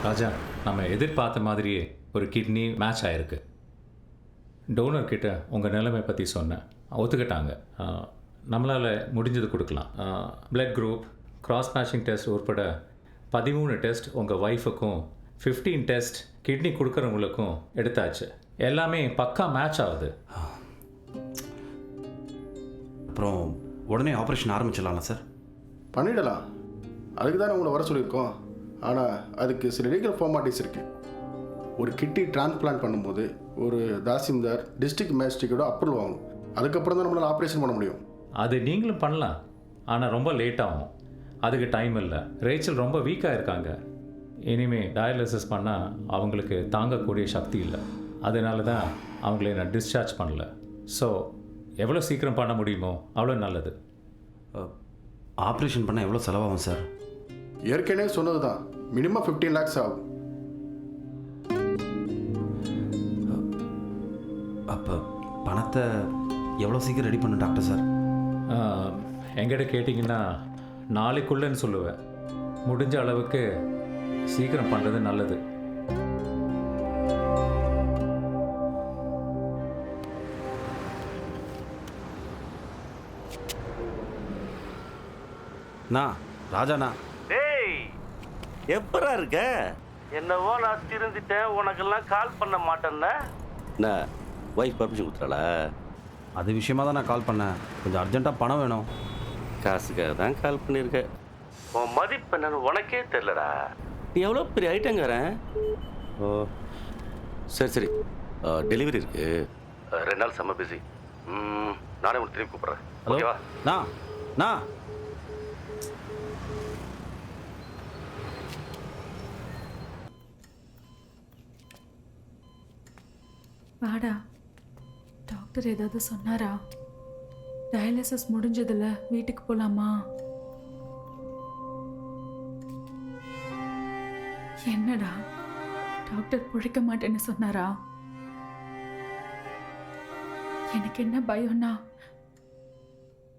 ராஜா, நம்ம எதிர்பார்த்த மாதிரியே ஒரு கிட்னி மேட்ச் ஆகிருக்கு. டோனர் கிட்ட உங்கள் நிலைமை பற்றி சொன்னேன், ஒத்துக்கிட்டாங்க. நம்மளால் முடிஞ்சது கொடுக்கலாம். Blood group, cross matching test உட்பட 13 டெஸ்ட் உங்கள் ஒய்ஃபுக்கும் 15 டெஸ்ட் கிட்னி கொடுக்குறவங்களுக்கும் எடுத்தாச்சு. எல்லாமே பக்கா மேட்ச் ஆகுது. அப்புறம் உடனே ஆப்ரேஷன் ஆரம்பிச்சிடலாம்ல சார்? பண்ணிடலாம், அதுக்கு தானே உங்களை வர சொல்லியிருக்கோம். ஆனால் அதுக்கு சில லீகல் ஃபார்மாலிட்டிஸ் இருக்குது. ஒரு கிட்னி டிரான்ஸ்பிளான்ட் பண்ணும்போது ஒரு தாசில்தார் டிஸ்ட்ரிக்ட் மேஜிஸ்ட்ரேட்டோட அப்ரூவல் வாங்கணும். அதுக்கப்புறம் தான் நம்மளால் ஆப்ரேஷன் பண்ண முடியும். அது நீங்களும் பண்ணலாம், ஆனால் ரொம்ப லேட் ஆகும். அதுக்கு டைம் இல்லை. ரேச்சல் ரொம்ப வீக்காக இருக்காங்க. இனிமேல் டயாலிசிஸ் பண்ணால் அவங்களுக்கு தாங்கக்கூடிய சக்தி இல்லை. அதனால தான் அவங்கள நான் டிஸ்சார்ஜ் பண்ணல. ஸோ எவ்வளோ சீக்கிரம் பண்ண முடியுமோ அவ்வளோ நல்லது. ஆப்ரேஷன் பண்ணால் எவ்வளோ செலவாகும் சார்? ஏற்கனவே சொன்னது தான், மினிமம் 15 lakhs ஆகும். அப்போ பணத்தை எவ்வளோ சீக்கிரம் ரெடி பண்ணு டாக்டர் சார்? என்கிட்ட கேட்டிங்கன்னா நாளைக்குள்ளேன்னு சொல்லுவேன். முடிஞ்ச அளவுக்கு சீக்கிரம் பண்ணுறது நல்லது. ராஜாண்ணா. டேய், எப்பரா இருக்க? என்னவோ நான் திருந்துட்டேன், உனக்கெல்லாம் கால் பண்ண மாட்டேன்னா. என்ன ஒய்ஃப் பர்மிஷன் கொடுத்துறாளா? அது விஷயமா தான் நான் கால் பண்ணேன். கொஞ்சம் அர்ஜென்ட்டாக பணம் வேணும். காசுக்காக தான் கால் பண்ணியிருக்க. உன் மதிப்பு என்னன்னு உனக்கே தெரிலடா. நீ எவ்வளோ பெரிய ஐட்டங்காரன். ஓ சரி சரி, டெலிவரி இருக்கு. 2 நாள் செம்ம பிஸி. நானே உனக்கு திரும்பி கூப்பிட்றேன். ஓகேவா? நான் வாடா. டாக்டர் ஏதாவது சொன்னாரா? டயாலிசிஸ் முடிஞ்சதில்ல, வீட்டுக்கு போகலாமா? என்னடா டாக்டர் பிழைக்க மாட்டேன்னு சொன்னாரா? எனக்கு என்ன பயம்னா,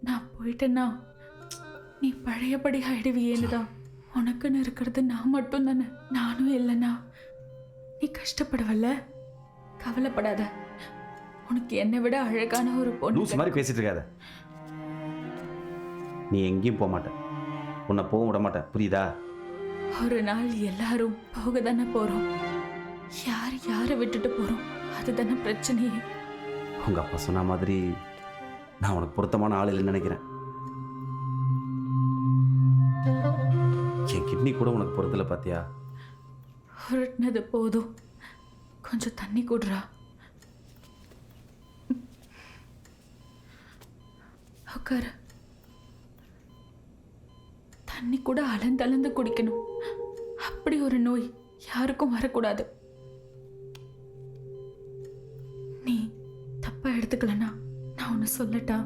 நான் போயிட்டேன்னா நீ பழையபடி ஆயிடுவியேன்னு தான். உனக்குன்னு இருக்கிறது நான் மட்டும் தானே. நானும் இல்லைன்னா நீ கஷ்டப்படுவல்ல. கவலைப்படாத, உனக்கு என்னை விட அழகான ஒரு பொண்ணு. லூஸ் மாதிரி பேசிட்டு இருக்காத. நீ எங்கேயும் போக மாட்டேன், உன்னை போக விட மாட்டேன், புரியுதா? ஒரு நாள் எல்லாரும் போக தானே போறோம். யார் யாரை விட்டுட்டு போறோம், அதுதானே பிரச்சனையே. உங்க அப்பா சொன்ன மாதிரி நான் உனக்கு பொருத்தமான ஆள் இல்லைன்னு நினைக்கிறேன். என் கிட்னி கூட உனக்கு பொருத்தல, பாத்தியா? உருட்டினது போதும், கொஞ்சம் தண்ணி கூடுறா. உட்காரு. தண்ணி கூட அளந்து குடிக்கணும். அப்படி ஒரு நோய் யாருக்கும் வரக்கூடாது. நீ தப்பா எடுத்துக்கலனா நான் ஒன்று சொல்லட்டா?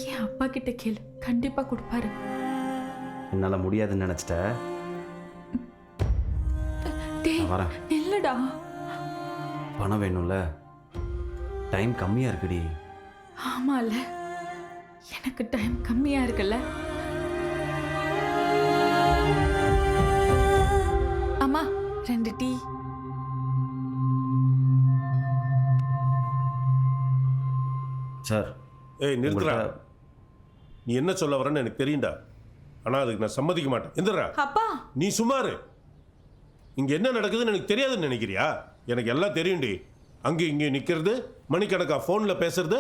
என் அப்பா கிட்ட கேளு, கண்டிப்பா கொடுப்பாரு. என்னால முடியாதுன்னு நினைச்சிட்ட? வரேன். இல்லடா, பணம் வேணும்ல, டைம் கம்மியா இருக்குடி. ஆமால, எனக்கு டைம் கம்மியா இருக்குல்ல. அம்மா 2 டீ. சார். ஏய் நிறுத்துறா. நீ என்ன சொல்ல வரன்னு எனக்கு தெரியும்டா, ஆனால் அதுக்கு நான் சம்மதிக்க மாட்டேன். எந்திரா. அப்பா நீ சும்மாரு. இங்கே என்ன நடக்குதுன்னு எனக்கு தெரியாதுன்னு நினைக்கிறியா? எனக்கு எல்லாம் தெரியும்டி. அங்கே இங்கே நிற்கிறது, மணிக்கணக்கா ஃபோனில் பேசுறது,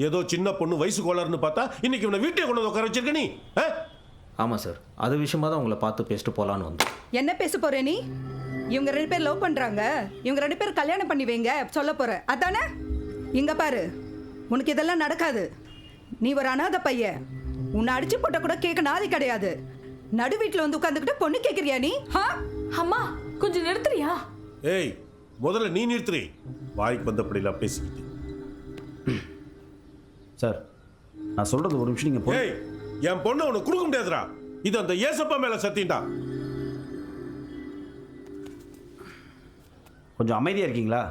ஏதோ சின்ன பொண்ணு வயசு கோளாறுன்னு பார்த்தா இன்னைக்கு இவனை வீட்டை கொண்டு வந்து உட்கார வச்சிருக்க நீ. ஆமாம் சார், அது விஷயமா தான் உங்களை பார்த்து பேசிட்டு போகலான்னு வந்தோம். என்ன பேச போற நீ? இவங்க 2 பேர் லவ் பண்றாங்க, இவங்க 2 பேர் கல்யாணம் பண்ணி வைங்க சொல்ல போற, அதானே? இங்க பாரு, உனக்கு இதெல்லாம் நடக்காது. நீ ஒரு அனாதை பையன். உன்னை அடிச்சு போட்ட கூட கேட்க நாதி கிடையாது. நடு வீட்டில் வந்து உட்காந்துக்கிட்டு பொண்ணு கேட்குறியா நீ? அம்மா கொஞ்சம் நிறுத்துறியா? ஏய் முதல்ல நீ நிறுத்துறி. வாய்க்கு வந்தபடிலாம் பேசிக்கிட்டு. சார், நான் சொல்றது ஒரு நிமிஷம் நீங்க போய். ஏய், என் பொண்ணை உனக்கு கொடுக்க முடியாதுடா. இது அந்த ஏசப்பா மேல சத்தியம்டா. கொஞ்சம் அமைதியா இருக்கீங்களா?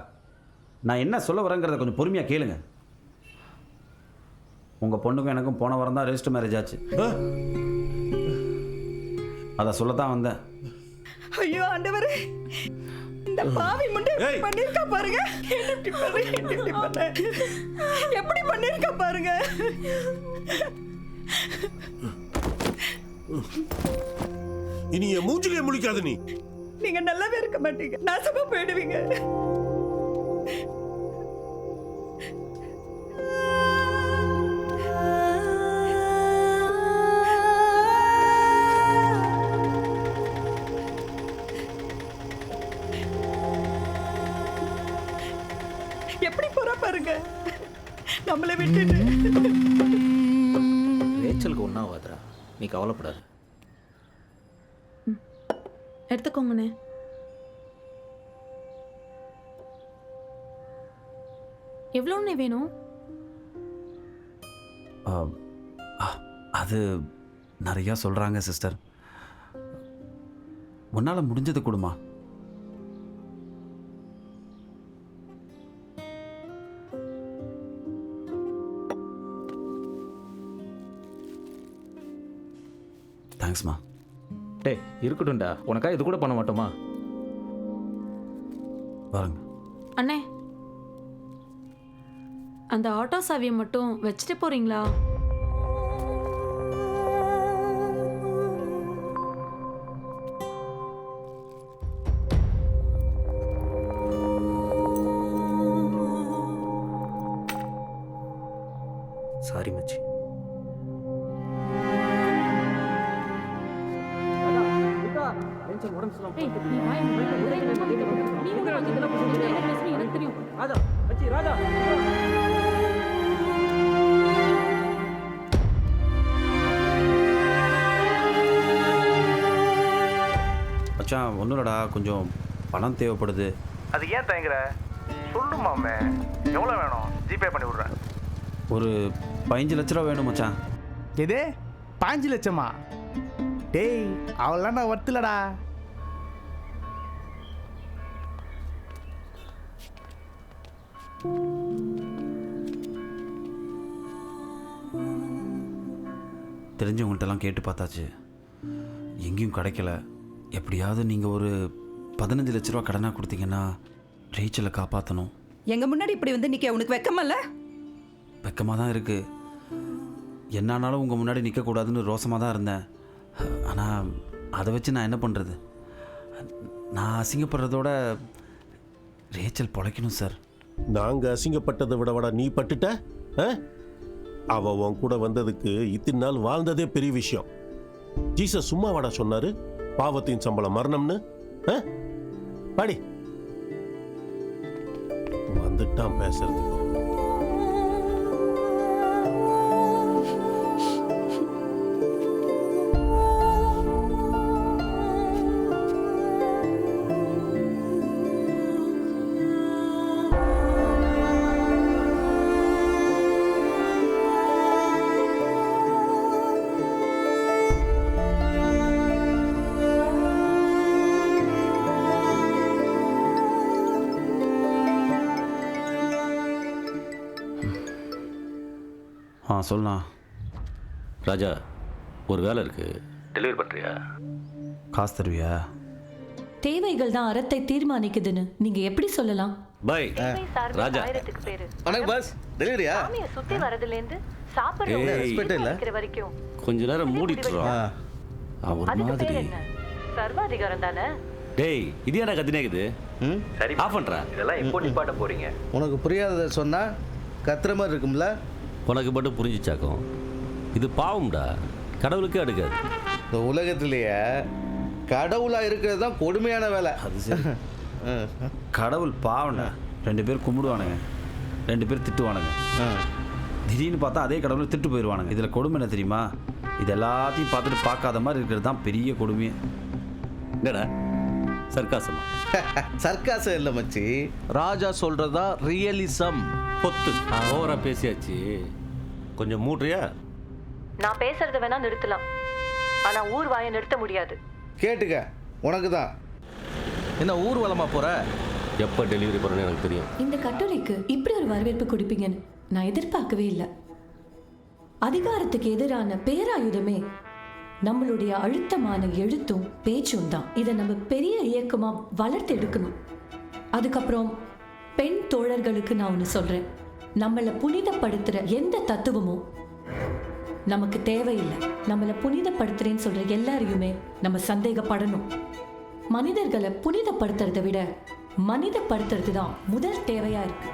நான் என்ன சொல்ல வரேங்கிறத கொஞ்சம் பொறுமையா கேளுங்க. உங்க பொண்ணுக்கும் எனக்கும் போன வாரம் தான் ரெஜிஸ்டர் மேரேஜ் ஆச்சு. அதை சொல்லத்தான் வந்தேன். ஐயோ ஆண்டவரே, இந்த பாவி முண்டை ஏய். பண்ணிருக்கா பாருங்க. என்ன இப்படி பண்ண, என்ன இப்படி பண்ண? எப்படி பண்ணிருக்கா பாருங்க. இனி என் மூஞ்சிலே முழிக்காத நீ. நீங்க நல்லாவே இருக்க மாட்டீங்க, நாசமா போயிடுவீங்க. எப்படி போறா பாருங்க, நம்மளை விட்டுட்டு. ரேச்சலுக்கு ஒன்றும் ஆகாதுடா, நீ கவலைப்படாது. எடுத்துக்கோங்கண்ணே. எவ்வளோண்ணே வேணும்? அது நிறையா சொல்கிறாங்க சிஸ்டர். உன்னால் முடிஞ்சது கொடுமா. தேங்க்ஸ்மா. டேய் இருக்கட்டும்டா, உனக்கா இது கூட பண்ண மாட்டோமா? பாருங்க. அண்ணே, அந்த ஆட்டோ சாவியை மட்டும் வச்சுட்டு போறீங்களா? சாரி மச்சி. மச்சான் ஒன்றும் இல்லடா, கொஞ்சம் பணம் தேவைப்படுது. அது ஏன் தயங்குற? சொல்லுமாமே, எவ்வளோ வேணும்? ஜிபே பண்ணி விட்றேன். ஒரு 15 லட்ச ரூபா வேணும் மச்சான். எது 5 லட்சமா? டேய், அவள்லாம் நான் வர்த்துலடா. தெரிஞ்சவங்கள்ட்டெல்லாம் கேட்டு பார்த்தாச்சு, எங்கேயும் கிடைக்கல. எப்படியாவது நீங்கள் ஒரு 15 லட்ச ரூபா கடனாக கொடுத்தீங்கன்னா ரேச்சலை காப்பாற்றணும். எங்க முன்னாடி இப்படி வந்து நிக்க உனக்கு வெக்கமல்ல? வெக்கமாக தான் இருக்குது. என்னானாலும் உங்கள் முன்னாடி நிற்கக்கூடாதுன்னு ரோசமாக தான் இருந்தேன். ஆனால் அதை வச்சு நான் என்ன பண்ணுறது? நான் அசிங்கப்படுறதோட ரேச்சல் பொழைக்கணும் சார். நாங்கள் அசிங்கப்பட்டதை விட நீ பட்டுட்ட. அவ உன் கூட வந்ததுக்கு இத்தனை நாள் வாழ்ந்ததே பெரிய விஷயம். ஜீசஸ் சும்மா வாடா சொன்னாரு, பாவத்தின் சம்பளம் மரணம்னு. பாடி வந்துட்டான் பேசுறதுக்கு. சொல்லலாம். ராஜா, ஒரு வேலை இருக்கு, டெலிவரி பண்ணுறியா? காசு தருவியா? தேவைகள் தான் அறத்தை தீர்மானிக்குதுன்னு நீங்க எப்படி சொல்லலாம்? பை ராஜா. வணக்கம் பாஸ், டெலிவரியா? சுத்தி வரதுல இருந்து சாப்பிடுற வரைக்கும் கொஞ்ச நேரம் மூடிட்டுறோம். அவர் மாதிரி சர்வாதிகாரம் தானே. டேய், இது என்ன கத்தினேக்குது? சரி, ஆஃப் பண்றா. இதெல்லாம் எப்போ நிப்பாட்ட போறீங்க? உனக்கு புரியாததை சொன்னா கத்துற மாதிரி இருக்கும்ல. உனக்கு மட்டும் புரிஞ்சிச்சாக்கும். இது பாவம்டா, கடவுளுக்கே அடுக்காது. இந்த உலகத்திலேயே கடவுளா இருக்கிறது தான் கொடுமையான வேலை. அது சரி. கடவுள் பாவண்ணா. 2 பேர் கும்பிடுவானுங்க, 2 பேர் திட்டுவானுங்க. திடீர்னு பார்த்தா அதே கடவுளை திட்டு போயிடுவானுங்க. இதில் கொடுமை என்ன தெரியுமா? இது எல்லாத்தையும் பார்த்துட்டு பார்க்காத மாதிரி இருக்கிறது தான் பெரிய கொடுமையே. என்னடா சர்க்காசமா? சர்க்காசம் இல்லை மச்சி, ராஜா சொல்றதா ரியலிசம். பொத்து ஓவரா பேசியாச்சு, கொஞ்சம் மூட்றியா? நான் பேசுறத வேணா நிறுத்தலாம், ஆனா ஊர் வாயை நிறுத்த முடியாது. கேட்டுக்க, உனக்கு தான். என்ன ஊர்வலமா போற? எப்போ டெலிவரி பண்ணணும்னு எனக்கு தெரியும். இந்த கட்டுரைக்கு இப்படி ஒரு வரவேற்பு கொடுப்பீங்கன்னு நான் எதிர்பார்க்கவே இல்லை. அதிகாரத்துக்கு எதிரான பேராயுதமே நம்மளுடைய அழுத்தமான எழுத்தும் பேச்சும் தான். இதை நம்ம பெரிய இயக்கமா வளர்த்து எடுக்கணும். அதுக்கப்புறம் பெண் தோழர்களுக்கு நான் ஒன்று சொல்றேன், நம்மளை புனிதப்படுத்துற எந்த தத்துவமும் நமக்கு தேவையில்லை. நம்மளை புனிதப்படுத்துறேன்னு சொல்ற எல்லாரையுமே நம்ம சந்தேகப்படணும். மனிதர்களை புனிதப்படுத்துறதை விட மனிதப்படுத்துறது தான் முதல் தேவையா இருக்கு.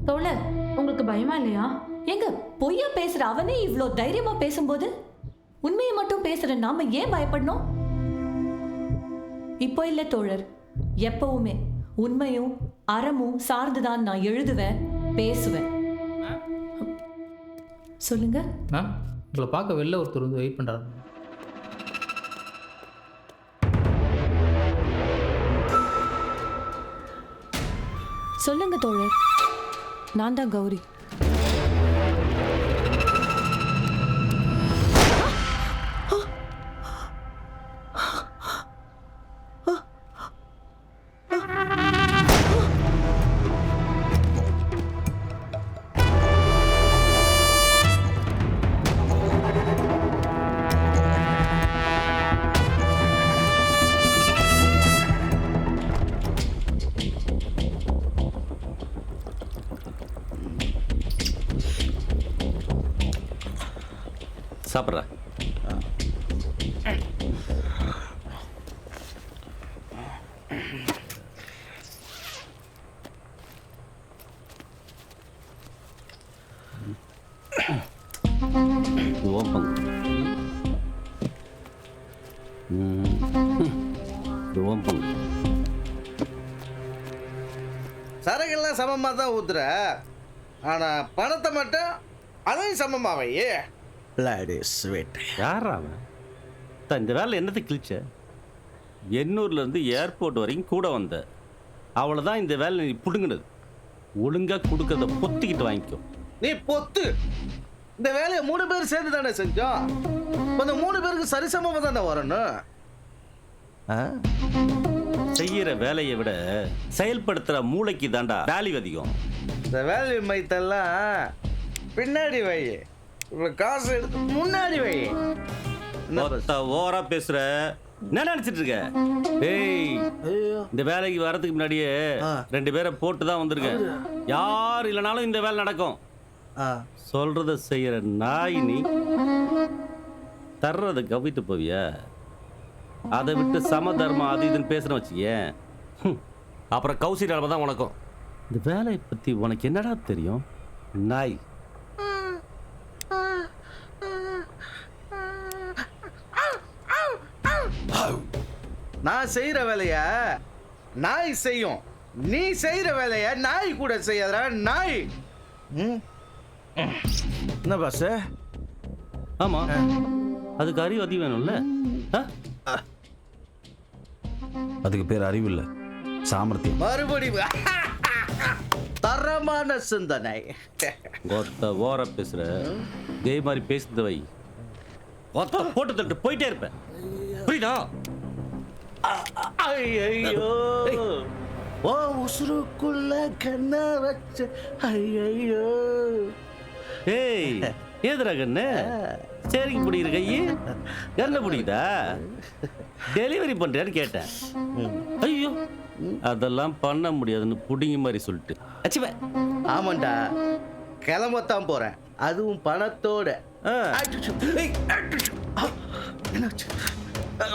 தோழர், உங்களுக்கு பயமா இல்லையா? எங்க பொய்யா பேசுற அவனே இவ்ளோ தைரியமா பேசும்போது உண்மையை மட்டும் பேசுற நாம ஏன் பயப்படணும்? இப்போ இல்ல தோழர், எப்பவுமே உண்மையும் அறமும் சார்ந்துதான் நான் எழுதுவேன், பேசுவேன். சொல்லுங்க. மேம், உங்களை பார்க்க வெளில ஒருத்தர் வந்து வெயிட் பண்ணுறாரு. சொல்லுங்க தோழர், நான் தான் கௌரி. சாப்பிட்றா. ஓப்பம் ஓப்பம். சரக்கெல்லாம் சமமாக தான் ஊத்துற, ஆனால் பணத்தை மட்டும் அதையும் சமமாவையே. Bloody sweet. யாரா அவன்? இந்த வேலை என்னத்தை கிழிச்ச? எண்ணூர்லேருந்து ஏர்போர்ட் வரைக்கும் கூட வந்த. அவ்வளோதான் இந்த வேலை நீ பிடுங்கினது. ஒழுங்காக கொடுக்கறத பொத்திக்கிட்டு வாங்கிக்கோ. நீ பொத்து. இந்த வேலையை 3 பேர் சேர்ந்து தானே செஞ்சோம். அந்த 3 பேருக்கு சரிசமமாக தானே வரணும். செய்யற வேலையை விட செயல்படுத்துற மூளைக்கு தாண்டா வேல்யூ அதிகம். இந்த வேல்யூ மைத்தெல்லாம் பின்னாடி வை, காசு எடுத்து முன்னாடி வை. ஓவரா பேசுற. என்ன நினைச்சிட்டு இருக்க? ஏய், இந்த வேலைக்கு வர்றதுக்கு முன்னாடியே 2 பேரை போட்டு தான் வந்திருக்கேன். யார் இல்லைனாலும் இந்த வேலை நடக்கும். சொல்றத செய்யற நாய் நீ. தர்றதை கவிட்டு போவியா? அதை விட்டு சம தர்மம் அது இதுன்னு பேசுன வச்சுக்கேன், அப்புறம் கௌசி நிலைமை தான் உனக்கும். இந்த வேலையை பத்தி உனக்கு என்னடா தெரியும் நாய்? நான் செய்யற வேலைய நாய் செய்யும், நீ செய்யற வேலைய நாய் கூட செய்யாதடா நாய். என்ன பாஸ்? ஆமா, அதுக்கு அறிவு அதிகம் வேணும்ல. அதுக்கு பேர் அறிவு இல்லை, சாமர்த்தியம். மறுபடியும் தரமான சிந்தனை. கொத்த ஓர பேசுற இதே மாதிரி பேசுறது வை, கொத்த போட்டு தட்டு போயிட்டே இருப்பேன். புரியுதா? ஐயோ, ஓ உசுருக்குள்ள கண்ண வச்ச. ஐயோ, ஏய் ஏதுரா கண்ணு? சரிக்கு பிடிக்கிற கையி கண்ண பிடிக்குதா? டெலிவரி பண்றியான்னு கேட்டேன். ஐயோ, அதெல்லாம் பண்ண முடியாதுன்னு புடிங்கி மாதிரி சொல்லிட்டு அச்சுவே. ஆமாண்டா, கிளம்பத்தான் போறேன், அதுவும் பணத்தோட. என்னாச்சு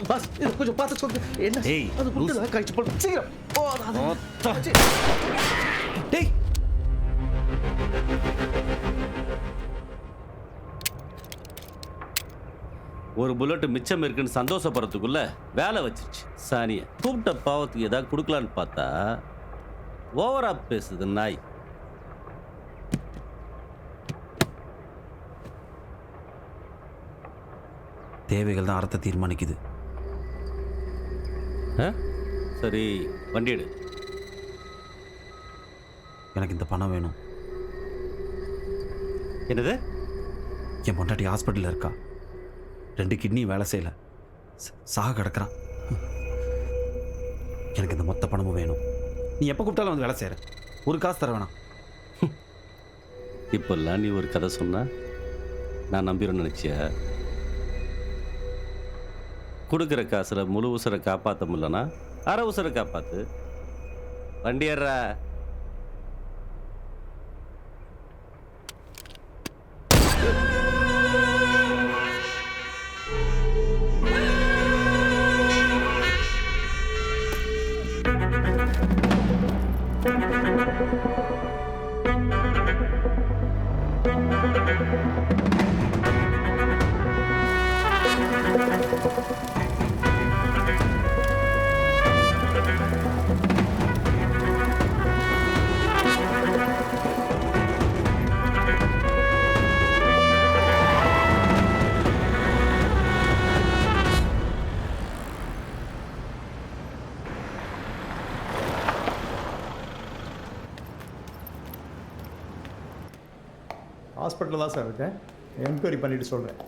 பாஸ்? இது கொஞ்சம் பார்த்து சொல்லு. என்ன? ஏய், அது மட்டும் கழிச்சு போடு சீக்கிரம். டேய், ஒரு புல்லட் மிச்சம் இருக்குன்னு சந்தோஷப்படுறதுக்குள்ள வேலை வச்சிருச்சு சானிய. கூப்பிட்ட பாவத்துக்கு ஏதாவது கொடுக்கலான்னு பார்த்தா ஓவரா பேசுது நாய். தேவைகள் தான் அர்த்தத்தை தீர்மானிக்குது. சரி, வண்டி எடு. எனக்கு இந்த பணம் வேணும். என்னது? என் பொண்டாட்டி ஹாஸ்பிட்டலில் இருக்கா, 2 கிட்னி வேலை செய்யலை, சாக கிடக்குறான். எனக்கு இந்த மொத்த பணமும் வேணும். நீ எப்போ கூப்பிட்டாலும் வந்து வேலை செய்கிற, ஒரு காசு தர வேணாம். இப்பெல்லாம் நீ ஒரு கதை சொன்னா நான் நம்பிடும்னு நினச்சியா? கொடுக்குற காசில் முழு உசுரை காப்பாற்ற முடியலன்னா அரை உசுரை காப்பாற்று. வண்டியர்றா. ஹாஸ்பிட்டலில் தான் சார் இருக்கேன். என்கொயரி பண்ணிவிட்டு சொல்கிறேன்.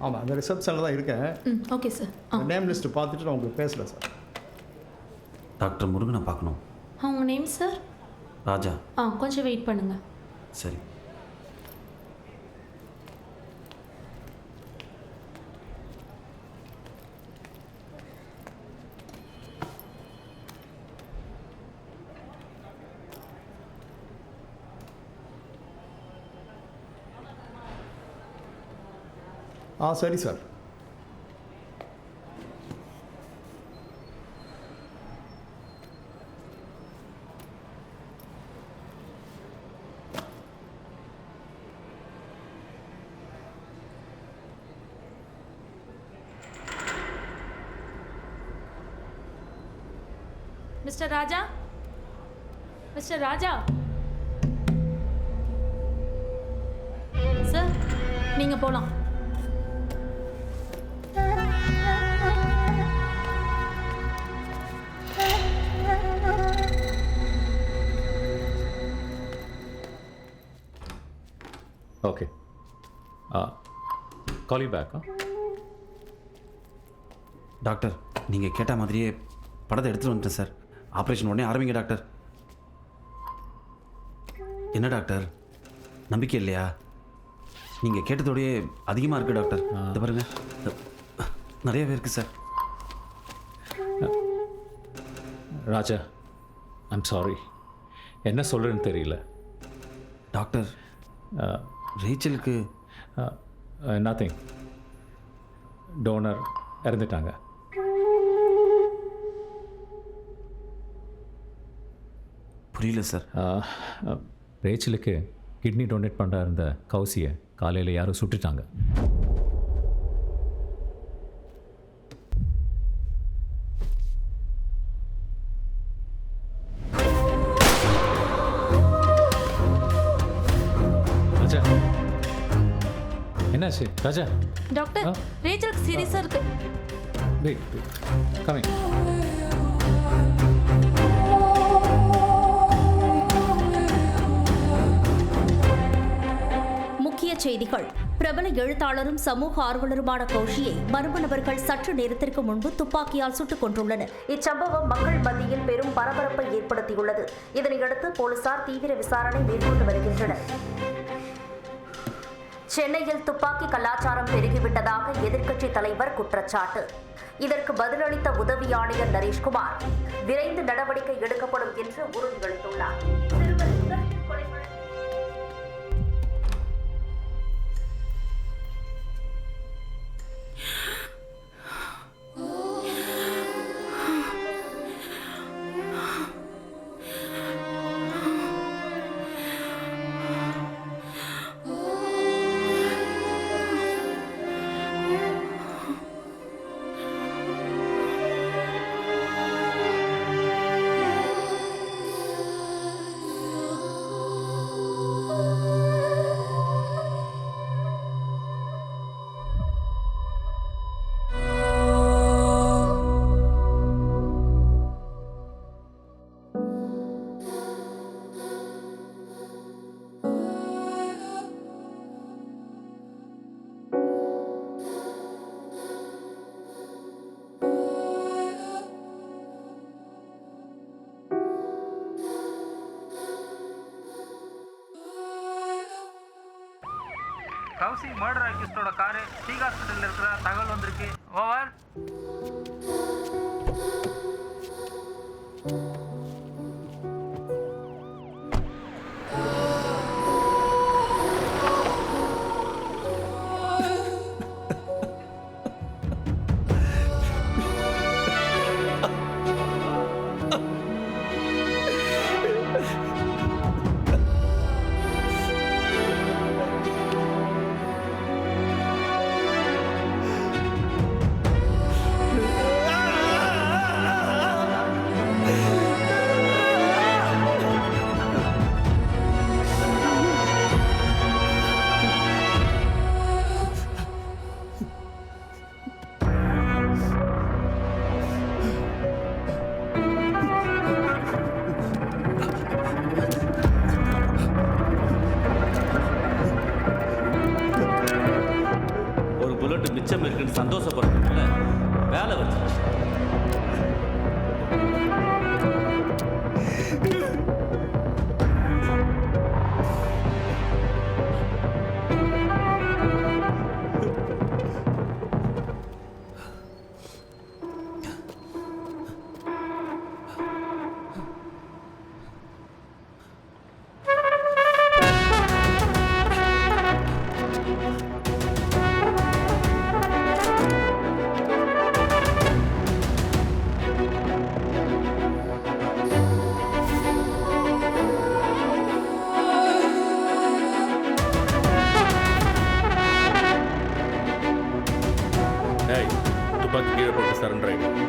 ஆமாம், அந்த ரிசப்ஷனில் தான் இருக்கேன். Okay sir. நேம் லிஸ்ட்டு பார்த்துட்டு நான் உங்களுக்கு பேசுகிறேன் சார். டாக்டர் முருகனை பார்க்கணும். உங்கள் நேம் சார்? ராஜா. கொஞ்சம் வெயிட் பண்ணுங்கள். சரி. சரி sir. Mister Raja, mister Raja sir, நீங்கள் போகலாம். Okay, call you back. Doctor, நீங்கள் கேட்ட மாதிரியே படத்தை எடுத்துகிட்டு வந்துட்டேன் சார். ஆப்ரேஷன் உடனே ஆரம்பிங்க டாக்டர். என்ன டாக்டர், நம்பிக்கை இல்லையா? நீங்கள் கேட்டதோடையே அதிகமாக இருக்குது டாக்டர். இது பாருங்க, நிறையவே இருக்குது சார். ராஜா, ஐம் சாரி, என்ன சொல்கிறேன்னு தெரியல. டாக்டர், ரேச்சலுக்கு நத்திங், டோனர் இறந்துட்டாங்க. புரியல சார். ரேச்சலுக்கு கிட்னி டொனேட் பண்ணுற இருந்த கௌசியை காலையில் யாரும் சுட்டுட்டாங்க. ராஜா, என்னாச்சு ராஜா? டாக்டர், ரேச்சலுக்கு சீரியஸாக இருக்கு. Wait, coming. செய்திகள். பிரபல எழுத்தாளரும் சமூக ஆர்வலருமான கௌஷியை மர்ம நபர்கள் சற்று நேரத்திற்கு முன்பு துப்பாக்கியால் சுட்டுக் கொண்டுள்ளனர். இச்சம்பவம் மக்கள் மத்தியில் பெரும் பரபரப்பை ஏற்படுத்தியுள்ளது. இதனையடுத்து போலீசார் தீவிர விசாரணை மேற்கொண்டு வருகின்றனர். சென்னையில் துப்பாக்கி கலாச்சாரம் பெருகிவிட்டதாக எதிர்க்கட்சி தலைவர் குற்றச்சாட்டு. இதற்கு பதிலளித்த உதவி ஆணையர் நரேஷ்குமார் விரைந்து நடவடிக்கை எடுக்கப்படும் என்று உறுதியளித்துள்ளார். ஹவுசிங் மர்டர் அக்யூஸ்டோட காரு டீ ஹாஸ்பிட்டலில் இருக்கிற தகவல் வந்திருக்கு. ஓவர். ஒரு புல்லட் மிச்சம் இருக்குன்னு சந்தோஷப்படுறதுல வேலை வச்சு துப்பாக்கி கீழே போட்டு சரண்டர் ஆகிடும்.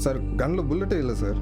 சார் கன்னில் புல்லட்டே இல்லை சார்.